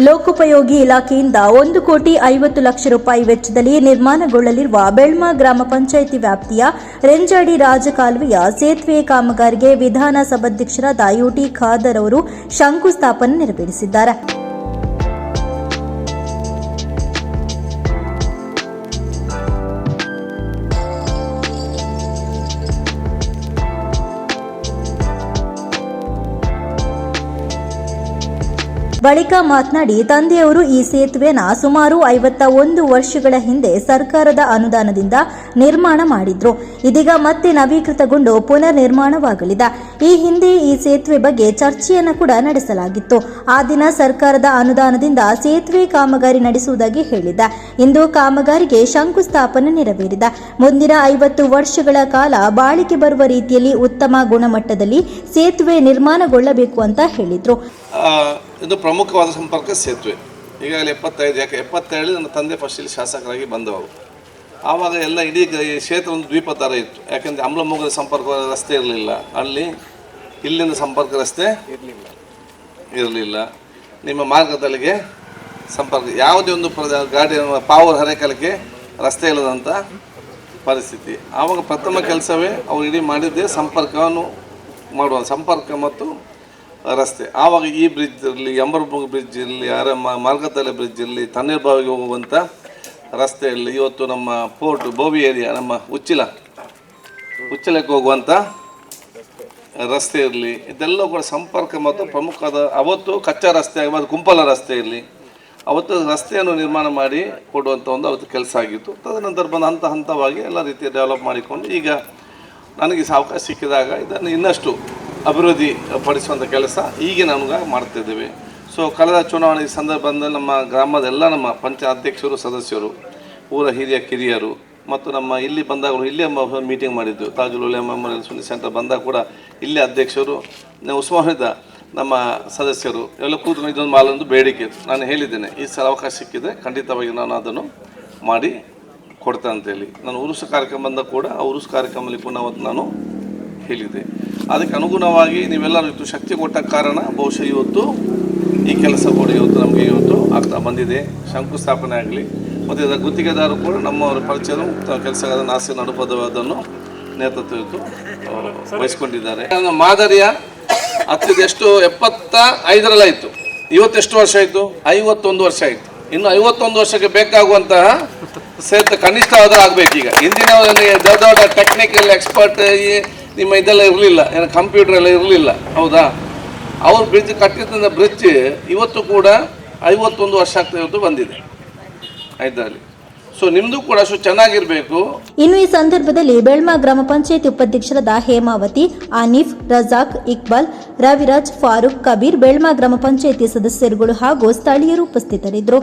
ಲೋಕೋಪಯೋಗಿ ಇಲಾಖೆಯಿಂದ 1,50,00,000 ರೂಪಾಯಿ ವೆಚ್ಚದಲ್ಲಿ ನಿರ್ಮಾಣಗೊಳ್ಳಲಿರುವ ಬೆಳ್ಮಾ ಗ್ರಾಮ ಪಂಚಾಯಿತಿ ವ್ಯಾಪ್ತಿಯ ರೆಂಜಾಡಿ ರಾಜಕಾಲುವೆಯ ಸೇತುವೆ ಕಾಮಗಾರಿಗೆ ವಿಧಾನಸಭಾಧ್ಯಕ್ಷರಾದ ಯುಟಿ ಖಾದರ್ ಅವರು ಶಂಕುಸ್ಥಾಪನೆ ನೆರವೇರಿಸಿದ್ದಾರೆ. ಬಳಿಕ ಮಾತನಾಡಿ, ತಂದೆಯವರು ಈ ಸೇತುವೆನ ಸುಮಾರು 51 ವರ್ಷಗಳ ಹಿಂದೆ ಸರ್ಕಾರದ ಅನುದಾನದಿಂದ ನಿರ್ಮಾಣ ಮಾಡಿದ್ರು. ಇದೀಗ ಮತ್ತೆ ನವೀಕೃತಗೊಂಡು ಪುನರ್ ನಿರ್ಮಾಣವಾಗಲಿದೆ. ಈ ಹಿಂದೆ ಈ ಸೇತುವೆ ಬಗ್ಗೆ ಚರ್ಚೆಯನ್ನು ಕೂಡ ನಡೆಸಲಾಗಿತ್ತು. ಆ ದಿನ ಸರ್ಕಾರದ ಅನುದಾನದಿಂದ ಸೇತುವೆ ಕಾಮಗಾರಿ ನಡೆಸುವುದಾಗಿ ಹೇಳಿದೆ. ಇಂದು ಕಾಮಗಾರಿಗೆ ಶಂಕುಸ್ಥಾಪನೆ ನೆರವೇರಿದೆ. ಮುಂದಿನ 50 ವರ್ಷಗಳ ಕಾಲ ಬಾಳಿಕೆ ಬರುವ ರೀತಿಯಲ್ಲಿ ಉತ್ತಮ ಗುಣಮಟ್ಟದಲ್ಲಿ ಸೇತುವೆ ನಿರ್ಮಾಣಗೊಳ್ಳಬೇಕು ಅಂತ ಹೇಳಿದ್ರು. ಇದು ಪ್ರಮುಖವಾದ ಸಂಪರ್ಕ ಸೇತುವೆ. ಈಗಾಗಲೇ 75, ಯಾಕೆ 77 ನನ್ನ ತಂದೆ ಫಸ್ಟ್ ಇಲ್ಲಿ ಶಾಸಕರಾಗಿ ಬಂದವರು. ಆವಾಗ ಎಲ್ಲ ಇಡೀ ಕ್ಷೇತ್ರ ಒಂದು ದ್ವೀಪ ಥರ ಇತ್ತು. ಯಾಕೆಂದರೆ ಅಮ್ಲಮೋಗದ ಸಂಪರ್ಕ ರಸ್ತೆ ಇರಲಿಲ್ಲ, ಇಲ್ಲಿಂದ ಸಂಪರ್ಕ ರಸ್ತೆ ಇರಲಿಲ್ಲ. ನಿಮ್ಮ ಮಾರ್ಗದಲ್ಲಿಗೆ ಸಂಪರ್ಕ ಯಾವುದೇ ಒಂದು ಗಾಡಿ ಪಾವರ್ ಹರೇಕಲಕ್ಕೆ ರಸ್ತೆ ಇಲ್ಲದಂಥ ಪರಿಸ್ಥಿತಿ. ಆವಾಗ ಪ್ರಥಮ ಕೆಲಸವೇ ಅವರು ಇಡೀ ಮಾಡಿದ್ದೇ ಸಂಪರ್ಕವನ್ನು ಮಾಡುವ ಸಂಪರ್ಕ ಮತ್ತು ರಸ್ತೆ. ಆವಾಗ ಈ ಬ್ರಿಡ್ಜ್ ಇರಲಿ, ಯಂಬರಮುಗ ಬ್ರಿಡ್ಜ್ ಇರಲಿ, ಮಾರ್ಗದಲ್ಲ ಬ್ರಿಡ್ಜ್ ಇರಲಿ, ತಣ್ಣೀರ್ಬಾವಿಗೆ ಹೋಗುವಂಥ ರಸ್ತೆ ಇರಲಿ, ಇವತ್ತು ನಮ್ಮ ಪೋರ್ಟ್ ಬೋವಿ ಏರಿಯಾ ನಮ್ಮ ಉಚ್ಚಿಲಕ್ಕೆ ಹೋಗುವಂಥ ರಸ್ತೆ ಇರಲಿ, ಇದೆಲ್ಲ ಕೂಡ ಸಂಪರ್ಕ ಮತ್ತು ಪ್ರಮುಖವಾದ. ಅವತ್ತು ಕಚ್ಚಾ ರಸ್ತೆ ಆಗಿ ಮತ್ತು ಗುಂಪಲ ರಸ್ತೆ ಇರಲಿ, ಅವತ್ತು ರಸ್ತೆಯನ್ನು ನಿರ್ಮಾಣ ಮಾಡಿ ಕೊಡುವಂಥ ಒಂದು ಅವತ್ತು ಕೆಲಸ ಆಗಿತ್ತು. ತದನಂತರ ಬಂದು ಹಂತ ಹಂತವಾಗಿ ಎಲ್ಲ ರೀತಿಯ ಡೆವಲಪ್ ಮಾಡಿಕೊಂಡು ಈಗ ನನಗೆ ಅವಕಾಶ ಸಿಕ್ಕಿದಾಗ ಇದನ್ನು ಇನ್ನಷ್ಟು ಅಭಿವೃದ್ಧಿ ಪಡಿಸುವಂಥ ಕೆಲಸ ಈಗ ನಮ್ಗೆ ಮಾಡ್ತಿದ್ದೇವೆ. ಸೊ ಕಳೆದ ಚುನಾವಣೆ ಸಂದರ್ಭದಲ್ಲಿ ನಮ್ಮ ಗ್ರಾಮದ ಎಲ್ಲ ನಮ್ಮ ಪಂಚಾಯತ್ ಅಧ್ಯಕ್ಷರು, ಸದಸ್ಯರು, ಊರ ಹಿರಿಯ ಕಿರಿಯರು ಮತ್ತು ನಮ್ಮ ಇಲ್ಲಿ ಬಂದಾಗ ಇಲ್ಲೇ ಮೀಟಿಂಗ್ ಮಾಡಿದ್ದು. ತಾಜುಲ್ ಉಲೇಮಾ ಮೆಮೋರಿಯಲ್ ಸುನ್ನಿ ಸೆಂಟರ್ ಬಂದಾಗ ಕೂಡ ಇಲ್ಲೇ ಅಧ್ಯಕ್ಷರು, ಉಸ್ಮಾನಿದ ನಮ್ಮ ಸದಸ್ಯರು ಎಲ್ಲ ಕೂತು ಇದೊಂದು ಮಾಲೊಂದು ಬೇಡಿಕೆ ಇತ್ತು. ನಾನು ಹೇಳಿದ್ದೇನೆ, ಈ ಸಲ ಅವಕಾಶ ಸಿಕ್ಕಿದೆ ಖಂಡಿತವಾಗಿ ನಾನು ಅದನ್ನು ಮಾಡಿ ಕೊಡ್ತೇನೆ ಅಂತೇಳಿ. ನಾನು ಉರುಸು ಕಾರ್ಯಕ್ರಮ ಬಂದಾಗ ಕೂಡ ಆ ಉರುಸು ಕಾರ್ಯಕ್ರಮದಲ್ಲಿ ಕೂಡ ನಾನು ಹೇಳಿದೆ. ಅದಕ್ಕೆ ಅನುಗುಣವಾಗಿ ನೀವೆಲ್ಲರೂ ಇವತ್ತು ಶಕ್ತಿ ಕೊಟ್ಟ ಕಾರಣ ಬಹುಶಃ ಇವತ್ತು ಈ ಕೆಲಸ ಕೂಡ ಇವತ್ತು ನಮಗೆ ಆಗ್ತಾ ಬಂದಿದೆ. ಶಂಕುಸ್ಥಾಪನೆ ಆಗಲಿ ಮತ್ತು ಇದರ ಗುತ್ತಿಗೆದಾರರು ಕೂಡ ನಮ್ಮವರ ಪರಿಚಯರು ಕೆಲಸಗಾರ ನಾಸಿರ್ ನಡುಪದವನ್ನು ನೇತೃತ್ವ ವಹಿಸ್ಕೊಂಡಿದ್ದಾರೆ. ಮಾದರಿಯ ಹತ್ತಿದ ಎಷ್ಟು 75ರಲ್ಲಿ ಆಯಿತು. ಇವತ್ತೆಷ್ಟು ವರ್ಷ ಆಯಿತು? 51 ವರ್ಷ ಆಯಿತು. ಇನ್ನು 51 ವರ್ಷಕ್ಕೆ ಬೇಕಾಗುವಂತಹ ಸೇತುವೆ ಕನಿಷ್ಠವಾದರೂ ಆಗಬೇಕೀಗ. ಹಿಂದಿನ ದೊಡ್ಡ ದೊಡ್ಡ ಟೆಕ್ನಿಕಲ್ ಎಕ್ಸ್ಪರ್ಟ್ ನಿಮ್ಮ ಇದೆಲ್ಲ ಇರಲಿಲ್ಲ, ಏನು ಕಂಪ್ಯೂಟರ್ ಎಲ್ಲ ಇರಲಿಲ್ಲ, ಹೌದಾ? ಅವ್ರು ಬ್ರಿಡ್ಜ್ ಕಟ್ಟಿದ್ದ ಬ್ರಿಡ್ಜ್ ಇವತ್ತು ಕೂಡ 51 ವರ್ಷ ಆಗ್ತಾ ಇವತ್ತು ಬಂದಿದೆ ಇದರಲ್ಲಿ. ಸೊ ನಿಮ್ಮದು ಕೂಡ ಅಷ್ಟು ಚೆನ್ನಾಗಿರಬೇಕು. ಇನ್ನು ಈ ಸಂದರ್ಭದಲ್ಲಿ ಬೆಳ್ಮಾ ಗ್ರಾಮ ಪಂಚಾಯತ್ ಉಪಾಧ್ಯಕ್ಷರಾದ ಹೇಮಾವತಿ, ಆನಿಫ್, ರಜಾಕ್, ಇಕ್ಬಾಲ್, ರವಿರಾಜ್, ಫಾರೂಕ್, ಕಬೀರ್, ಬೆಳ್ಮಾ ಗ್ರಾಮ ಪಂಚಾಯತಿ ಸದಸ್ಯರುಗಳು ಹಾಗೂ ಸ್ಥಳೀಯರು ಉಪಸ್ಥಿತರಿದ್ದರು.